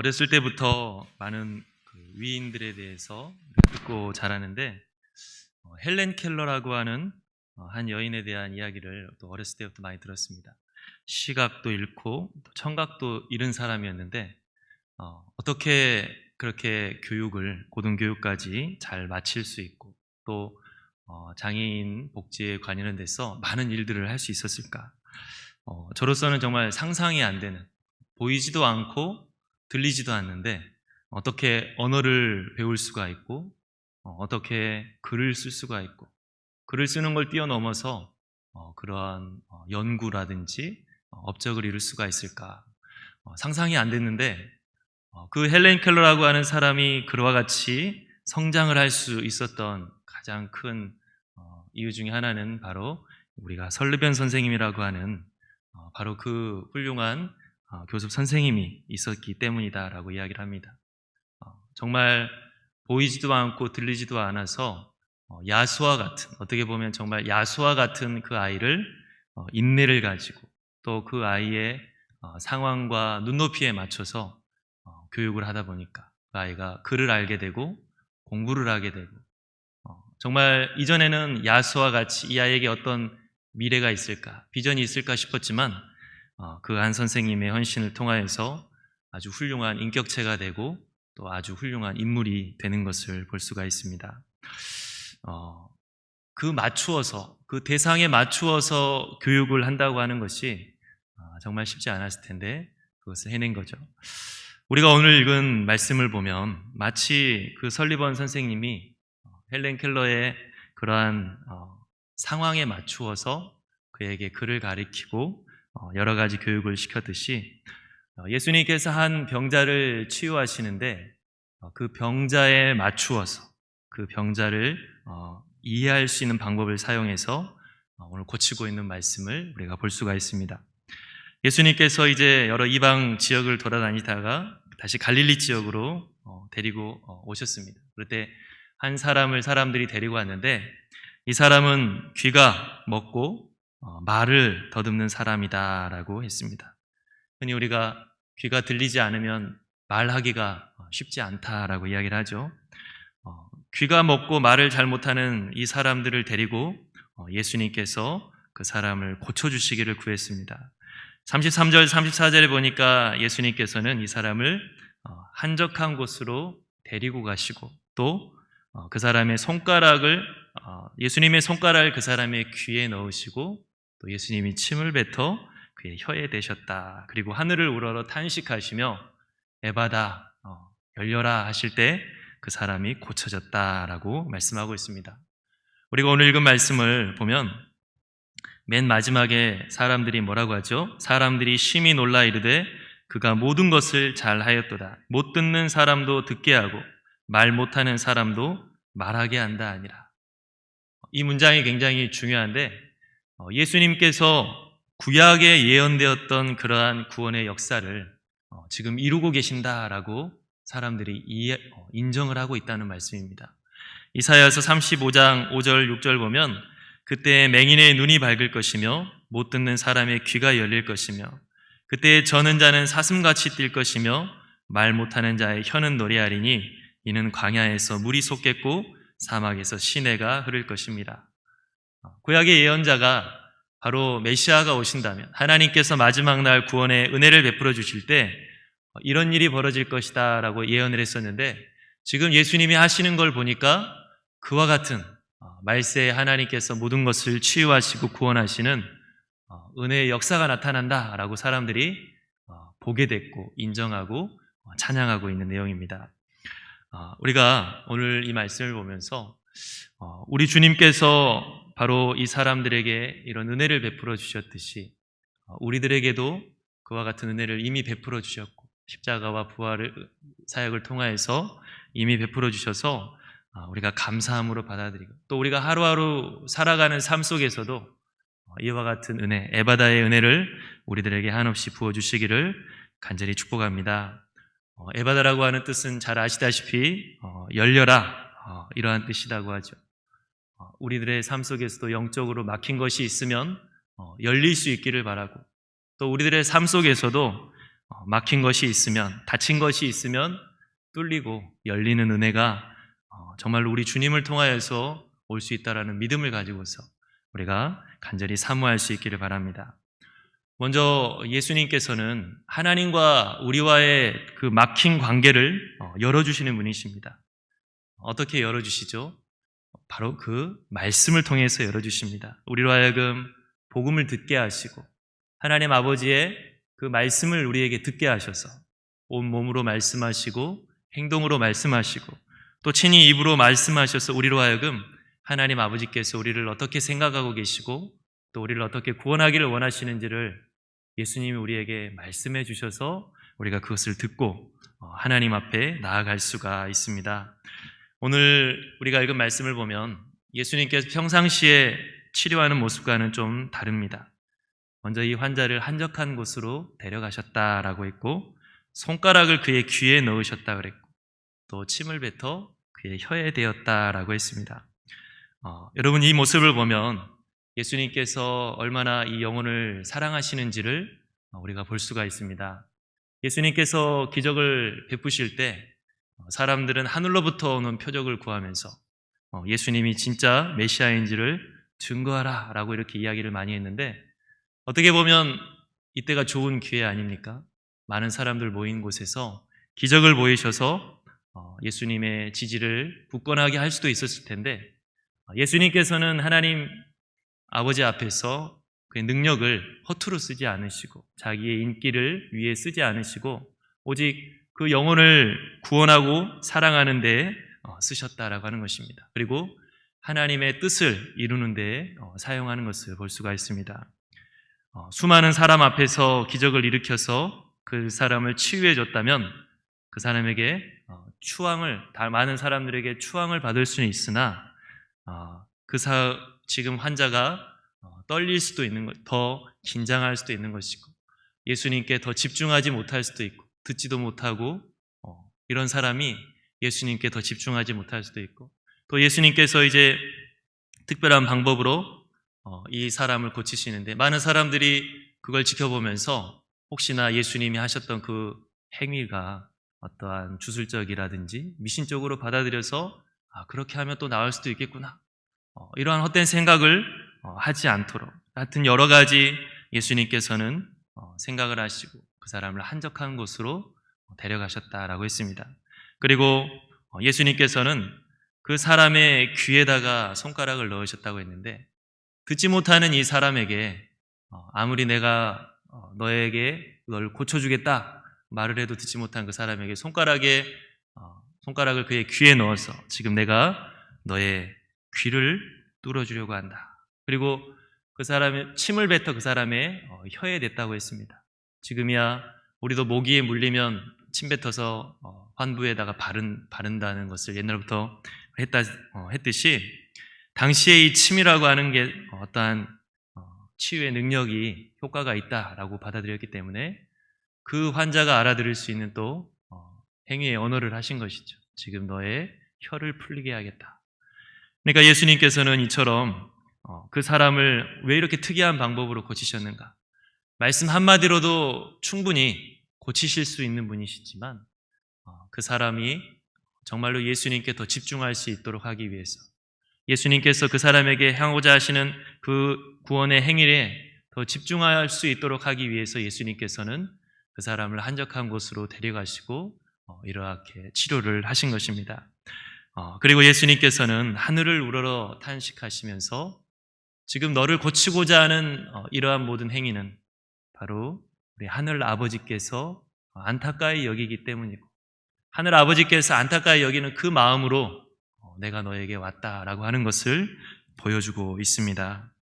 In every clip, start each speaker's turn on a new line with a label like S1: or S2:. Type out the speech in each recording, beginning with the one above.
S1: 어렸을 때부터 많은 위인들에 대해서 듣고 자라는데 헬렌 켈러라고 하는 한 여인에 대한 이야기를 또 어렸을 때부터 많이 들었습니다. 시각도 잃고 또 청각도 잃은 사람이었는데 어떻게 그렇게 교육을 고등교육까지 잘 마칠 수 있고 또 장애인 복지에 관여는 돼서 많은 일들을 할 수 있었을까? 저로서는 정말 상상이 안 되는, 보이지도 않고 들리지도 않는데 어떻게 언어를 배울 수가 있고 어떻게 글을 쓸 수가 있고 글을 쓰는 걸 뛰어넘어서 그러한 연구라든지 업적을 이룰 수가 있을까? 상상이 안 됐는데 그 헬렌 켈러라고 하는 사람이 그와 같이 성장을 할 수 있었던 가장 큰 이유 중에 하나는 바로 우리가 설르변 선생님이라고 하는 바로 그 훌륭한 교습 선생님이 있었기 때문이다라고 이야기를 합니다. 정말 보이지도 않고 들리지도 않아서 야수와 같은, 어떻게 보면 정말 야수와 같은 그 아이를 인내를 가지고 또 그 아이의 상황과 눈높이에 맞춰서 교육을 하다 보니까 그 아이가 글을 알게 되고 공부를 하게 되고 정말 이전에는 야수와 같이 이 아이에게 어떤 미래가 있을까, 비전이 있을까 싶었지만 그 한 선생님의 헌신을 통하여서 아주 훌륭한 인격체가 되고 또 아주 훌륭한 인물이 되는 것을 볼 수가 있습니다. 그 대상에 맞추어서 교육을 한다고 하는 것이 정말 쉽지 않았을 텐데 그것을 해낸 거죠. 우리가 오늘 읽은 말씀을 보면 마치 그 설리번 선생님이 헬렌 켈러의 그러한 상황에 맞추어서 그에게 글을 가리키고 여러 가지 교육을 시켰듯이 예수님께서 한 병자를 치유하시는데 그 병자에 맞추어서 그 병자를 이해할 수 있는 방법을 사용해서 오늘 고치고 있는 말씀을 우리가 볼 수가 있습니다. 예수님께서 이제 여러 이방 지역을 돌아다니다가 다시 갈릴리 지역으로 데리고 오셨습니다. 그럴 때 한 사람을 사람들이 데리고 왔는데 이 사람은 귀가 먹고 말을 더듬는 사람이다라고 했습니다. 흔히 우리가 귀가 들리지 않으면 말하기가 쉽지 않다라고 이야기를 하죠. 귀가 먹고 말을 잘 못하는 이 사람들을 데리고 예수님께서 그 사람을 고쳐주시기를 구했습니다. 33절, 34절에 보니까 예수님께서는 이 사람을 한적한 곳으로 데리고 가시고 또 그 사람의 예수님의 손가락을 그 사람의 귀에 넣으시고 또 예수님이 침을 뱉어 그의 혀에 대셨다. 그리고 하늘을 우러러 탄식하시며 에바다, 열려라 하실 때 그 사람이 고쳐졌다라고 말씀하고 있습니다. 우리가 오늘 읽은 말씀을 보면 맨 마지막에 사람들이 뭐라고 하죠? 사람들이 심히 놀라 이르되 그가 모든 것을 잘하였도다. 못 듣는 사람도 듣게 하고 말 못하는 사람도 말하게 한다 아니라. 이 문장이 굉장히 중요한데 예수님께서 구약에 예언되었던 그러한 구원의 역사를 지금 이루고 계신다라고 사람들이 인정을 하고 있다는 말씀입니다. 이사야서 35장 5절 6절 보면 그때 맹인의 눈이 밝을 것이며 못 듣는 사람의 귀가 열릴 것이며 그때 저는 자는 사슴같이 뛸 것이며 말 못하는 자의 혀는 노래하리니 이는 광야에서 물이 솟겠고 사막에서 시내가 흐를 것입니다. 구약의 예언자가 바로 메시아가 오신다면 하나님께서 마지막 날 구원의 은혜를 베풀어 주실 때 이런 일이 벌어질 것이다 라고 예언을 했었는데 지금 예수님이 하시는 걸 보니까 그와 같은 말세에 하나님께서 모든 것을 치유하시고 구원하시는 은혜의 역사가 나타난다라고 사람들이 보게 됐고 인정하고 찬양하고 있는 내용입니다. 우리가 오늘 이 말씀을 보면서 우리 주님께서 바로 이 사람들에게 이런 은혜를 베풀어 주셨듯이 우리들에게도 그와 같은 은혜를 이미 베풀어 주셨고 십자가와 부활의 사역을 통하여서 이미 베풀어 주셔서 우리가 감사함으로 받아들이고 또 우리가 하루하루 살아가는 삶 속에서도 이와 같은 은혜, 에바다의 은혜를 우리들에게 한없이 부어주시기를 간절히 축복합니다. 에바다라고 하는 뜻은 잘 아시다시피 열려라 이러한 뜻이라고 하죠. 우리들의 삶 속에서도 영적으로 막힌 것이 있으면 열릴 수 있기를 바라고 또 우리들의 삶 속에서도 막힌 것이 있으면, 닫힌 것이 있으면 뚫리고 열리는 은혜가 정말로 우리 주님을 통하여서 올 수 있다라는 믿음을 가지고서 우리가 간절히 사모할 수 있기를 바랍니다. 먼저 예수님께서는 하나님과 우리와의 그 막힌 관계를 열어주시는 분이십니다. 어떻게 열어주시죠? 바로 그 말씀을 통해서 열어주십니다. 우리로 하여금 복음을 듣게 하시고 하나님 아버지의 그 말씀을 우리에게 듣게 하셔서 온 몸으로 말씀하시고 행동으로 말씀하시고 또 친히 입으로 말씀하셔서 우리로 하여금 하나님 아버지께서 우리를 어떻게 생각하고 계시고 또 우리를 어떻게 구원하기를 원하시는지를 예수님이 우리에게 말씀해 주셔서 우리가 그것을 듣고 하나님 앞에 나아갈 수가 있습니다. 오늘 우리가 읽은 말씀을 보면 예수님께서 평상시에 치료하는 모습과는 좀 다릅니다. 먼저 이 환자를 한적한 곳으로 데려가셨다라고 했고 손가락을 그의 귀에 넣으셨다 그랬고 또 침을 뱉어 그의 혀에 대었다라고 했습니다. 여러분 이 모습을 보면 예수님께서 얼마나 이 영혼을 사랑하시는지를 우리가 볼 수가 있습니다. 예수님께서 기적을 베푸실 때 사람들은 하늘로부터 오는 표적을 구하면서 예수님이 진짜 메시아인지를 증거하라 라고 이렇게 이야기를 많이 했는데 어떻게 보면 이때가 좋은 기회 아닙니까? 많은 사람들 모인 곳에서 기적을 보이셔서 예수님의 지지를 굳건하게 할 수도 있었을 텐데 예수님께서는 하나님 아버지 앞에서 그의 능력을 허투루 쓰지 않으시고 자기의 인기를 위해 쓰지 않으시고 오직 그 영혼을 구원하고 사랑하는 데에 쓰셨다라고 하는 것입니다. 그리고 하나님의 뜻을 이루는 데에 사용하는 것을 볼 수가 있습니다. 수많은 사람 앞에서 기적을 일으켜서 그 사람을 치유해 줬다면 그 사람에게 많은 사람들에게 추앙을 받을 수는 있으나 지금 환자가 떨릴 수도 있는 것, 더 긴장할 수도 있는 것이고 예수님께 더 집중하지 못할 수도 있고 듣지도 못하고 이런 사람이 예수님께 더 집중하지 못할 수도 있고 또 예수님께서 이제 특별한 방법으로 이 사람을 고치시는데 많은 사람들이 그걸 지켜보면서 혹시나 예수님이 하셨던 그 행위가 어떠한 주술적이라든지 미신적으로 받아들여서 그렇게 하면 또 나을 수도 있겠구나 이러한 헛된 생각을 하지 않도록 하여튼 여러 가지 예수님께서는 생각을 하시고 그 사람을 한적한 곳으로 데려가셨다라고 했습니다. 그리고 예수님께서는 그 사람의 귀에다가 손가락을 넣으셨다고 했는데 듣지 못하는 이 사람에게 아무리 내가 널 고쳐주겠다 말을 해도 듣지 못한 그 사람에게 손가락을 그의 귀에 넣어서 지금 내가 너의 귀를 뚫어주려고 한다. 그리고 그 사람의 침을 뱉어 그 사람의 혀에 댔다고 했습니다. 지금이야 우리도 모기에 물리면 침 뱉어서 환부에다가 바른다는 것을 옛날부터 했듯이 당시에 이 침이라고 하는 게 어떠한 치유의 능력이 효과가 있다라고 받아들였기 때문에 그 환자가 알아들을 수 있는 또 행위의 언어를 하신 것이죠. 지금 너의 혀를 풀리게 하겠다. 그러니까 예수님께서는 이처럼 그 사람을 왜 이렇게 특이한 방법으로 고치셨는가? 말씀 한마디로도 충분히 고치실 수 있는 분이시지만 그 사람이 정말로 예수님께 더 집중할 수 있도록 하기 위해서 예수님께서 그 사람에게 향하고자 하시는 그 구원의 행위에 더 집중할 수 있도록 하기 위해서 예수님께서는 그 사람을 한적한 곳으로 데려가시고 이렇게 치료를 하신 것입니다. 그리고 예수님께서는 하늘을 우러러 탄식하시면서 지금 너를 고치고자 하는 이러한 모든 행위는 바로 우리 하늘 아버지께서 안타까이 여기기 때문이고 하늘 아버지께서 안타까이 여기는 그 마음으로 내가 너에게 왔다라고 하는 것을 보여주고 있습니다.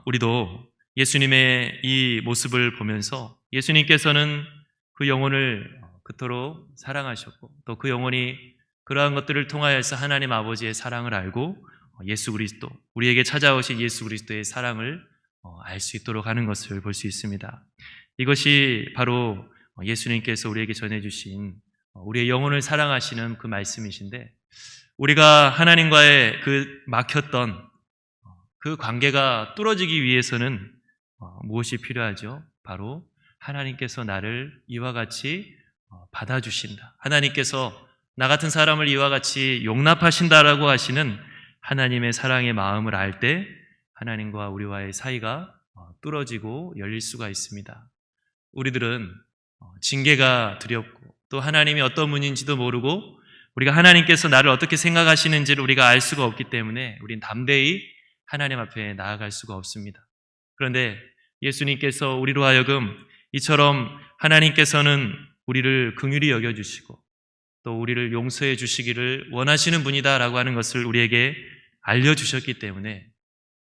S1: 우리도 예수님의 이 모습을 보면서 예수님께서는 그 영혼을 그토록 사랑하셨고 또 그 영혼이 그러한 것들을 통하여서 하나님 아버지의 사랑을 알고 예수 그리스도, 우리에게 찾아오신 예수 그리스도의 사랑을 알 수 있도록 하는 것을 볼 수 있습니다. 이것이 바로 예수님께서 우리에게 전해주신 우리의 영혼을 사랑하시는 그 말씀이신데 우리가 하나님과의 그 막혔던 그 관계가 뚫어지기 위해서는 무엇이 필요하죠? 바로 하나님께서 나를 이와 같이 받아주신다. 하나님께서 나 같은 사람을 이와 같이 용납하신다라고 하시는 하나님의 사랑의 마음을 알 때 하나님과 우리와의 사이가 뚫어지고 열릴 수가 있습니다. 우리들은 징계가 두렵고 또 하나님이 어떤 분인지도 모르고 우리가 하나님께서 나를 어떻게 생각하시는지를 우리가 알 수가 없기 때문에 우린 담대히 하나님 앞에 나아갈 수가 없습니다. 그런데 예수님께서 우리로 하여금 이처럼 하나님께서는 우리를 긍휼히 여겨주시고 또 우리를 용서해 주시기를 원하시는 분이다라고 하는 것을 우리에게 알려주셨기 때문에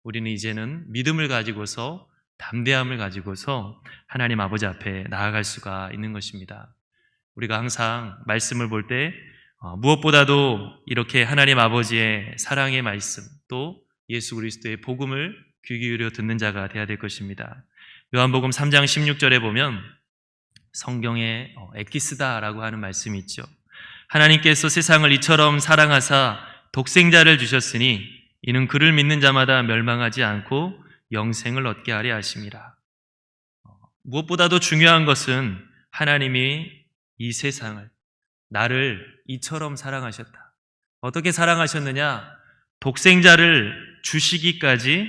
S1: 우리는 이제는 믿음을 가지고서 담대함을 가지고서 하나님 아버지 앞에 나아갈 수가 있는 것입니다. 우리가 항상 말씀을 볼 때 무엇보다도 이렇게 하나님 아버지의 사랑의 말씀 또 예수 그리스도의 복음을 귀 기울여 듣는 자가 되어야 될 것입니다. 요한복음 3장 16절에 보면 성경에 엑기스다라고 하는 말씀이 있죠. 하나님께서 세상을 이처럼 사랑하사 독생자를 주셨으니 이는 그를 믿는 자마다 멸망하지 않고 영생을 얻게 하려 하심이라. 무엇보다도 중요한 것은 하나님이 이 세상을 나를 이처럼 사랑하셨다. 어떻게 사랑하셨느냐? 독생자를 주시기까지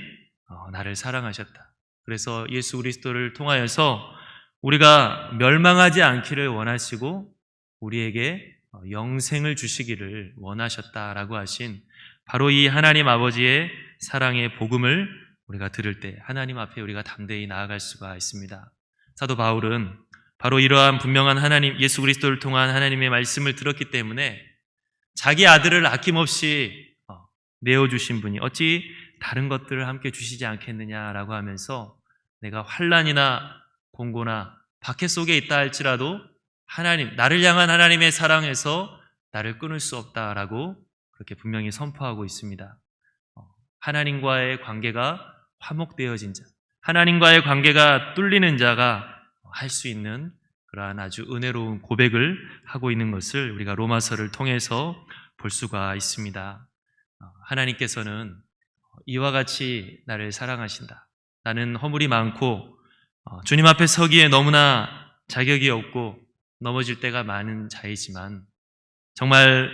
S1: 나를 사랑하셨다. 그래서 예수 그리스도를 통하여서 우리가 멸망하지 않기를 원하시고 우리에게 영생을 주시기를 원하셨다라고 하신 바로 이 하나님 아버지의 사랑의 복음을 우리가 들을 때 하나님 앞에 우리가 담대히 나아갈 수가 있습니다. 사도 바울은 바로 이러한 분명한 하나님 예수 그리스도를 통한 하나님의 말씀을 들었기 때문에 자기 아들을 아낌없이 내어주신 분이 어찌 다른 것들을 함께 주시지 않겠느냐라고 하면서 내가 환난이나 공고나 박해 속에 있다 할지라도 하나님, 나를 향한 하나님의 사랑에서 나를 끊을 수 없다라고 그렇게 분명히 선포하고 있습니다. 하나님과의 관계가 화목되어진 자, 하나님과의 관계가 뚫리는 자가 할 수 있는 그러한 아주 은혜로운 고백을 하고 있는 것을 우리가 로마서를 통해서 볼 수가 있습니다. 하나님께서는 이와 같이 나를 사랑하신다. 나는 허물이 많고 주님 앞에 서기에 너무나 자격이 없고 넘어질 때가 많은 자이지만 정말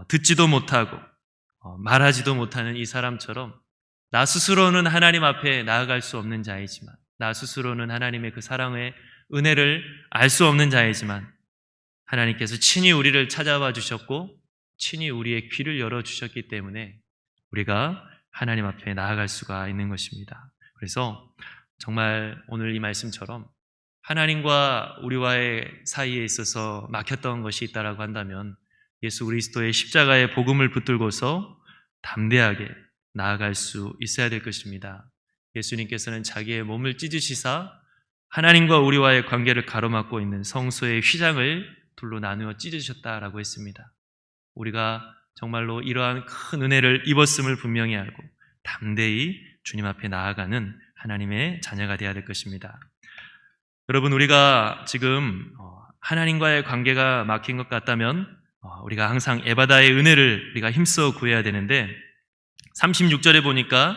S1: 듣지도 못하고 말하지도 못하는 이 사람처럼 나 스스로는 하나님 앞에 나아갈 수 없는 자이지만 나 스스로는 하나님의 그 사랑의 은혜를 알 수 없는 자이지만 하나님께서 친히 우리를 찾아와 주셨고 친히 우리의 귀를 열어주셨기 때문에 우리가 하나님 앞에 나아갈 수가 있는 것입니다. 그래서 정말 오늘 이 말씀처럼 하나님과 우리와의 사이에 있어서 막혔던 것이 있다라고 한다면 예수 그리스도의 십자가의 복음을 붙들고서 담대하게 나아갈 수 있어야 될 것입니다. 예수님께서는 자기의 몸을 찢으시사 하나님과 우리와의 관계를 가로막고 있는 성소의 휘장을 둘로 나누어 찢으셨다라고 했습니다. 우리가 정말로 이러한 큰 은혜를 입었음을 분명히 알고 담대히 주님 앞에 나아가는 하나님의 자녀가 되어야 될 것입니다. 여러분, 우리가 지금 하나님과의 관계가 막힌 것 같다면 우리가 항상 에바다의 은혜를 우리가 힘써 구해야 되는데 36절에 보니까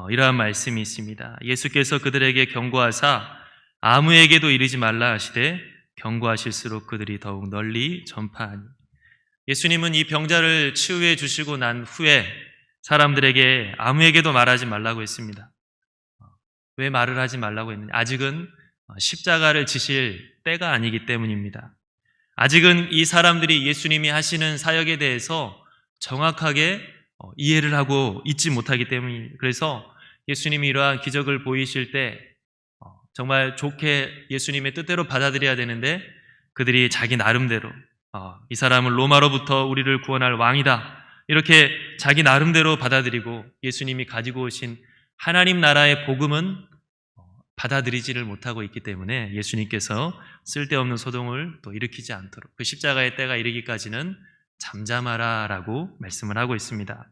S1: 이러한 말씀이 있습니다. 예수께서 그들에게 경고하사 아무에게도 이르지 말라 하시되 경고하실수록 그들이 더욱 널리 전파하니. 예수님은 이 병자를 치유해 주시고 난 후에 사람들에게 아무에게도 말하지 말라고 했습니다. 왜 말을 하지 말라고 했느냐? 아직은 십자가를 지실 때가 아니기 때문입니다. 아직은 이 사람들이 예수님이 하시는 사역에 대해서 정확하게 이해를 하고 있지 못하기 때문입니다. 그래서 예수님이 이러한 기적을 보이실 때 정말 좋게 예수님의 뜻대로 받아들여야 되는데 그들이 자기 나름대로 이 사람은 로마로부터 우리를 구원할 왕이다 이렇게 자기 나름대로 받아들이고 예수님이 가지고 오신 하나님 나라의 복음은 받아들이지를 못하고 있기 때문에 예수님께서 쓸데없는 소동을 또 일으키지 않도록 그 십자가의 때가 이르기까지는 잠잠하라 라고 말씀을 하고 있습니다.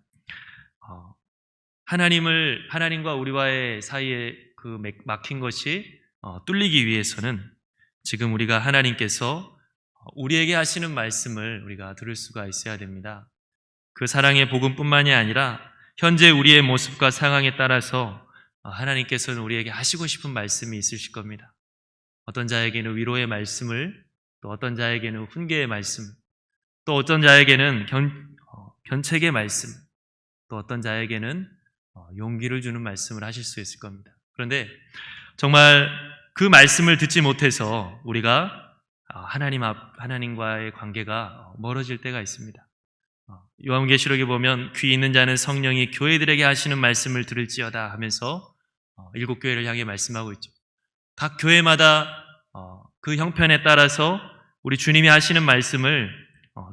S1: 하나님과 우리와의 사이에 그 막힌 것이 뚫리기 위해서는 지금 우리가 하나님께서 우리에게 하시는 말씀을 우리가 들을 수가 있어야 됩니다. 그 사랑의 복음뿐만이 아니라 현재 우리의 모습과 상황에 따라서 하나님께서는 우리에게 하시고 싶은 말씀이 있으실 겁니다. 어떤 자에게는 위로의 말씀을, 또 어떤 자에게는 훈계의 말씀, 또 어떤 자에게는 견책의 말씀, 또 어떤 자에게는 용기를 주는 말씀을 하실 수 있을 겁니다. 그런데 정말 그 말씀을 듣지 못해서 우리가 하나님과의 관계가 멀어질 때가 있습니다. 요한계시록에 보면 귀 있는 자는 성령이 교회들에게 하시는 말씀을 들을지어다 하면서 7교회를 향해 말씀하고 있죠. 각 교회마다 그 형편에 따라서 우리 주님이 하시는 말씀을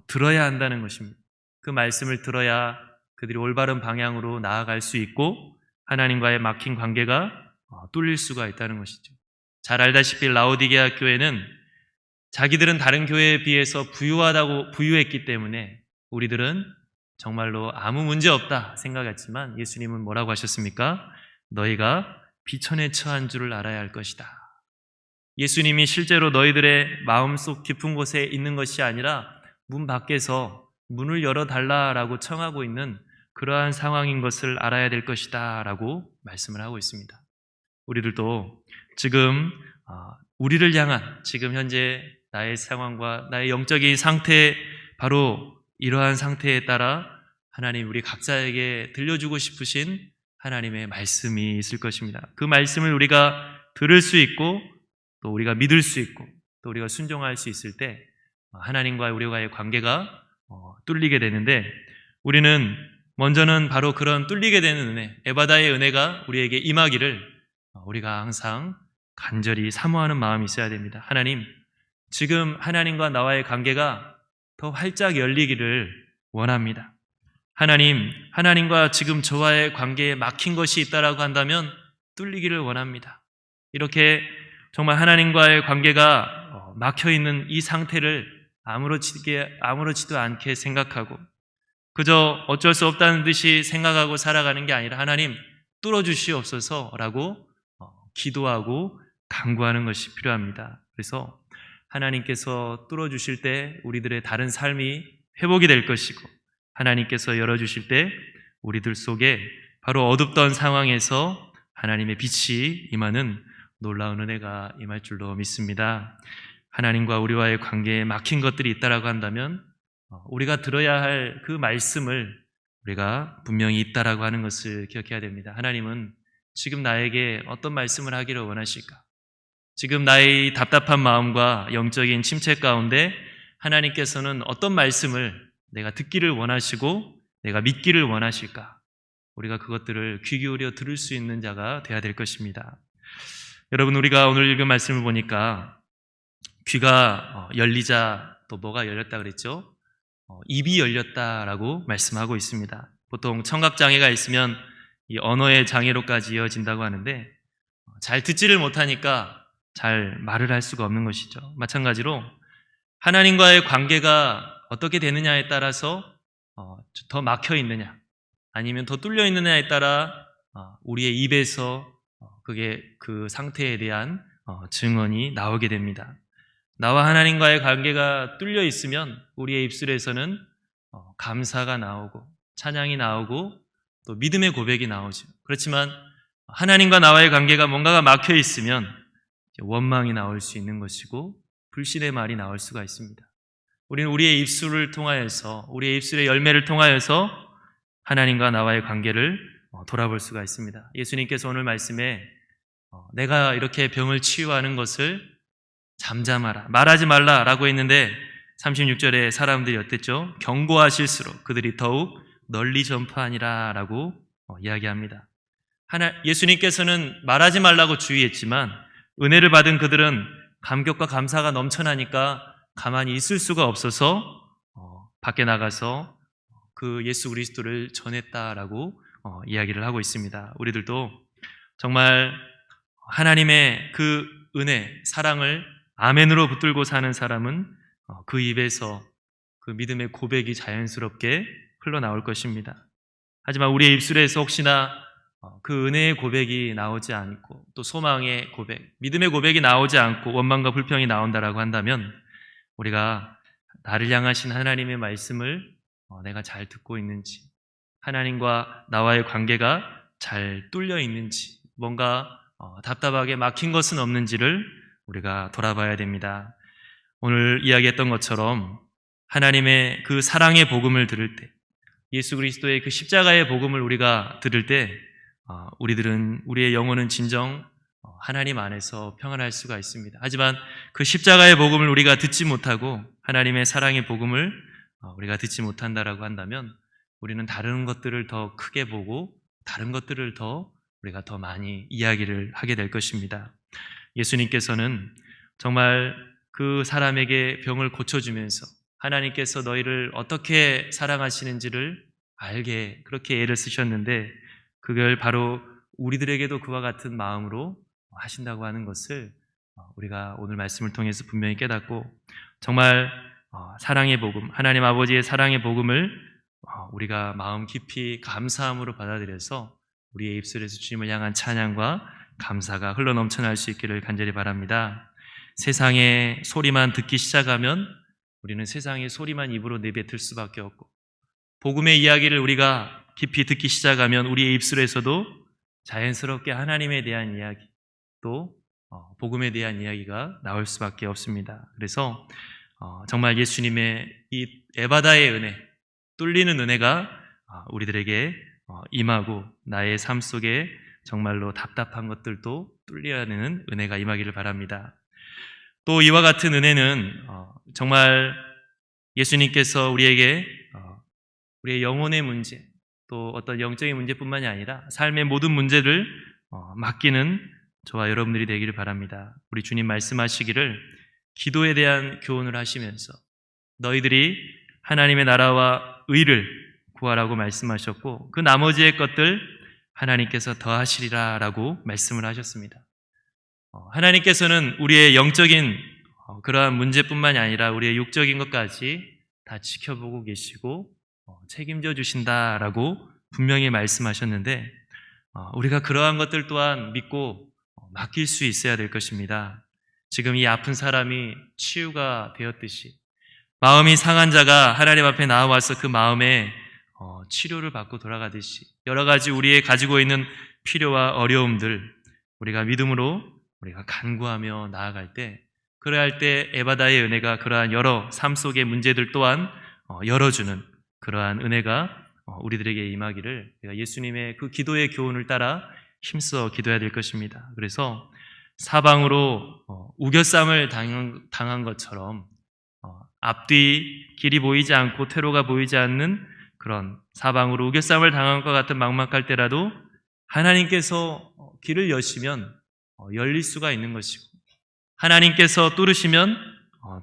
S1: 들어야 한다는 것입니다. 그 말씀을 들어야 그들이 올바른 방향으로 나아갈 수 있고 하나님과의 막힌 관계가 뚫릴 수가 있다는 것이죠. 잘 알다시피 라오디게아 교회는 자기들은 다른 교회에 비해서 부유했기 때문에 우리들은 정말로 아무 문제 없다 생각했지만 예수님은 뭐라고 하셨습니까? 너희가 비천에 처한 줄을 알아야 할 것이다. 예수님이 실제로 너희들의 마음속 깊은 곳에 있는 것이 아니라 문 밖에서 문을 열어달라라고 청하고 있는 그러한 상황인 것을 알아야 될 것이다 라고 말씀을 하고 있습니다. 우리들도 지금 우리를 향한 지금 현재 나의 상황과 나의 영적인 상태, 바로 이러한 상태에 따라 하나님 우리 각자에게 들려주고 싶으신 하나님의 말씀이 있을 것입니다. 그 말씀을 우리가 들을 수 있고 또 우리가 믿을 수 있고 또 우리가 순종할 수 있을 때 하나님과 우리와의 관계가 뚫리게 되는데, 우리는 먼저는 바로 그런 뚫리게 되는 은혜, 에바다의 은혜가 우리에게 임하기를 우리가 항상 간절히 사모하는 마음이 있어야 됩니다. 하나님, 지금 하나님과 나와의 관계가 더 활짝 열리기를 원합니다. 하나님, 하나님과 지금 저와의 관계에 막힌 것이 있다라고 한다면 뚫리기를 원합니다. 이렇게 정말 하나님과의 관계가 막혀있는 이 상태를 아무렇지도 않게 생각하고 그저 어쩔 수 없다는 듯이 생각하고 살아가는 게 아니라 하나님 뚫어주시옵소서라고 기도하고 간구하는 것이 필요합니다. 그래서 하나님께서 뚫어주실 때 우리들의 다른 삶이 회복이 될 것이고, 하나님께서 열어주실 때 우리들 속에 바로 어둡던 상황에서 하나님의 빛이 임하는 놀라운 은혜가 임할 줄로 믿습니다. 하나님과 우리와의 관계에 막힌 것들이 있다라고 한다면 우리가 들어야 할 그 말씀을 우리가 분명히 있다라고 하는 것을 기억해야 됩니다. 하나님은 지금 나에게 어떤 말씀을 하기를 원하실까? 지금 나의 답답한 마음과 영적인 침체 가운데 하나님께서는 어떤 말씀을 내가 듣기를 원하시고 내가 믿기를 원하실까? 우리가 그것들을 귀 기울여 들을 수 있는 자가 되어야 될 것입니다. 여러분, 우리가 오늘 읽은 말씀을 보니까 귀가 열리자 또 뭐가 열렸다 그랬죠? 입이 열렸다라고 말씀하고 있습니다. 보통 청각장애가 있으면 이 언어의 장애로까지 이어진다고 하는데 잘 듣지를 못하니까 잘 말을 할 수가 없는 것이죠. 마찬가지로 하나님과의 관계가 어떻게 되느냐에 따라서 더 막혀 있느냐 아니면 더 뚫려 있느냐에 따라 우리의 입에서 그게 그 상태에 대한 증언이 나오게 됩니다. 나와 하나님과의 관계가 뚫려 있으면 우리의 입술에서는 감사가 나오고 찬양이 나오고 또 믿음의 고백이 나오죠. 그렇지만 하나님과 나와의 관계가 뭔가가 막혀 있으면 원망이 나올 수 있는 것이고 불신의 말이 나올 수가 있습니다. 우리는 우리의 입술을 통하여서, 우리의 입술의 열매를 통하여서 하나님과 나와의 관계를 돌아볼 수가 있습니다. 예수님께서 오늘 말씀에 내가 이렇게 병을 치유하는 것을 잠잠하라, 말하지 말라라고 했는데 36절에 사람들이 어땠죠? 경고하실수록 그들이 더욱 널리 전파하니라 라고 이야기합니다. 예수님께서는 말하지 말라고 주의했지만 은혜를 받은 그들은 감격과 감사가 넘쳐나니까 가만히 있을 수가 없어서 밖에 나가서 그 예수 그리스도를 전했다라고 이야기를 하고 있습니다. 우리들도 정말 하나님의 그 은혜, 사랑을 아멘으로 붙들고 사는 사람은 그 입에서 그 믿음의 고백이 자연스럽게 흘러나올 것입니다. 하지만 우리의 입술에서 혹시나 그 은혜의 고백이 나오지 않고 또 소망의 고백, 믿음의 고백이 나오지 않고 원망과 불평이 나온다라고 한다면 우리가 나를 향하신 하나님의 말씀을 내가 잘 듣고 있는지, 하나님과 나와의 관계가 잘 뚫려 있는지, 뭔가 답답하게 막힌 것은 없는지를 우리가 돌아봐야 됩니다. 오늘 이야기했던 것처럼 하나님의 그 사랑의 복음을 들을 때, 예수 그리스도의 그 십자가의 복음을 우리가 들을 때 우리의 영혼은 진정 하나님 안에서 평안할 수가 있습니다. 하지만 그 십자가의 복음을 우리가 듣지 못하고 하나님의 사랑의 복음을 우리가 듣지 못한다라고 한다면 우리는 다른 것들을 더 크게 보고 다른 것들을 우리가 더 많이 이야기를 하게 될 것입니다. 예수님께서는 정말 그 사람에게 병을 고쳐주면서 하나님께서 너희를 어떻게 사랑하시는지를 알게 그렇게 애를 쓰셨는데 그걸 바로 우리들에게도 그와 같은 마음으로 하신다고 하는 것을 우리가 오늘 말씀을 통해서 분명히 깨닫고 정말 사랑의 복음, 하나님 아버지의 사랑의 복음을 우리가 마음 깊이 감사함으로 받아들여서 우리의 입술에서 주님을 향한 찬양과 감사가 흘러넘쳐날 수 있기를 간절히 바랍니다. 세상의 소리만 듣기 시작하면 우리는 세상의 소리만 입으로 내뱉을 수밖에 없고 복음의 이야기를 우리가 깊이 듣기 시작하면 우리의 입술에서도 자연스럽게 하나님에 대한 이야기 또 복음에 대한 이야기가 나올 수밖에 없습니다. 그래서 정말 예수님의 이 에바다의 은혜, 뚫리는 은혜가 우리들에게 임하고 나의 삶 속에 정말로 답답한 것들도 뚫려야 하는 은혜가 임하기를 바랍니다. 또 이와 같은 은혜는 정말 예수님께서 우리에게 우리의 영혼의 문제 또 어떤 영적인 문제뿐만이 아니라 삶의 모든 문제를 맡기는 저와 여러분들이 되기를 바랍니다. 우리 주님 말씀하시기를 기도에 대한 교훈을 하시면서 너희들이 하나님의 나라와 의를 구하라고 말씀하셨고 그 나머지의 것들 하나님께서 더하시리라 라고 말씀을 하셨습니다. 하나님께서는 우리의 영적인 그러한 문제뿐만이 아니라 우리의 육적인 것까지 다 지켜보고 계시고 책임져 주신다라고 분명히 말씀하셨는데 우리가 그러한 것들 또한 믿고 맡길 수 있어야 될 것입니다. 지금 이 아픈 사람이 치유가 되었듯이 마음이 상한 자가 하나님 앞에 나와서 그 마음에 치료를 받고 돌아가듯이 여러 가지 우리의 가지고 있는 필요와 어려움들 우리가 믿음으로 우리가 간구하며 나아갈 때 그래야 할 때 에바다의 은혜가 그러한 여러 삶 속의 문제들 또한 열어주는 그러한 은혜가 우리들에게 임하기를 예수님의 그 기도의 교훈을 따라 힘써 기도해야 될 것입니다. 그래서 사방으로 우겨쌈을 당한 것처럼 앞뒤 길이 보이지 않고 퇴로가 보이지 않는 그런 사방으로 우겨쌈을 당한 것 같은 막막할 때라도 하나님께서 길을 여시면 열릴 수가 있는 것이고 하나님께서 뚫으시면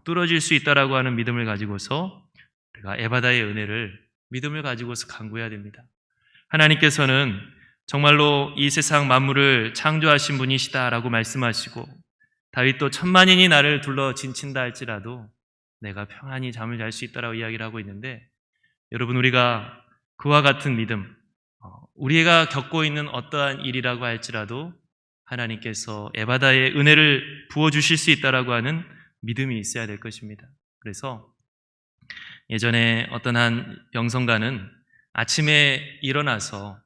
S1: 뚫어질 수 있다라고 하는 믿음을 가지고서 우리가 에바다의 은혜를 믿음을 가지고서 간구해야 됩니다. 하나님께서는 정말로 이 세상 만물을 창조하신 분이시다라고 말씀하시고 다윗도 천만인이 나를 둘러 진친다 할지라도 내가 평안히 잠을 잘 수 있다라고 이야기를 하고 있는데 여러분 우리가 그와 같은 믿음 우리가 겪고 있는 어떠한 일이라고 할지라도 하나님께서 에바다의 은혜를 부어주실 수 있다라고 하는 믿음이 있어야 될 것입니다. 그래서 예전에 어떤 한 영성가는 아침에 일어나서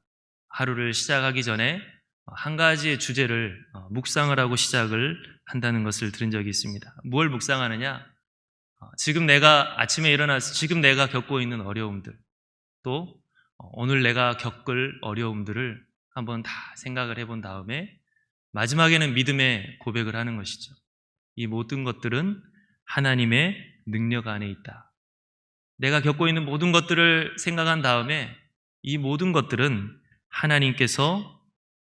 S1: 하루를 시작하기 전에 한 가지의 주제를 묵상을 하고 시작을 한다는 것을 들은 적이 있습니다. 무엇을 묵상하느냐? 지금 내가 아침에 일어나서 지금 내가 겪고 있는 어려움들 또 오늘 내가 겪을 어려움들을 한번 다 생각을 해본 다음에 마지막에는 믿음의 고백을 하는 것이죠. 이 모든 것들은 하나님의 능력 안에 있다. 내가 겪고 있는 모든 것들을 생각한 다음에 이 모든 것들은 하나님께서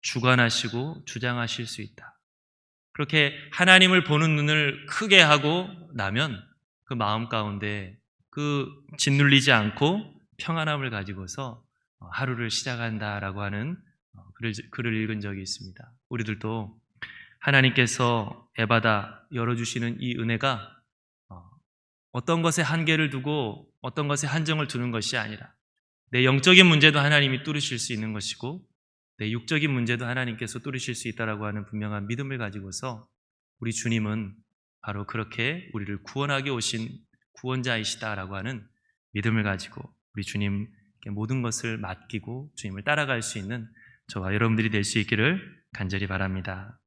S1: 주관하시고 주장하실 수 있다. 그렇게 하나님을 보는 눈을 크게 하고 나면 그 마음 가운데 그 짓눌리지 않고 평안함을 가지고서 하루를 시작한다라고 하는 글을 읽은 적이 있습니다. 우리들도 하나님께서 에바다 열어주시는 이 은혜가 어떤 것에 한계를 두고 어떤 것에 한정을 두는 것이 아니라 내 영적인 문제도 하나님이 뚫으실 수 있는 것이고 내 육적인 문제도 하나님께서 뚫으실 수 있다라고 하는 분명한 믿음을 가지고서 우리 주님은 바로 그렇게 우리를 구원하게 오신 구원자이시다라고 하는 믿음을 가지고 우리 주님께 모든 것을 맡기고 주님을 따라갈 수 있는 저와 여러분들이 될 수 있기를 간절히 바랍니다.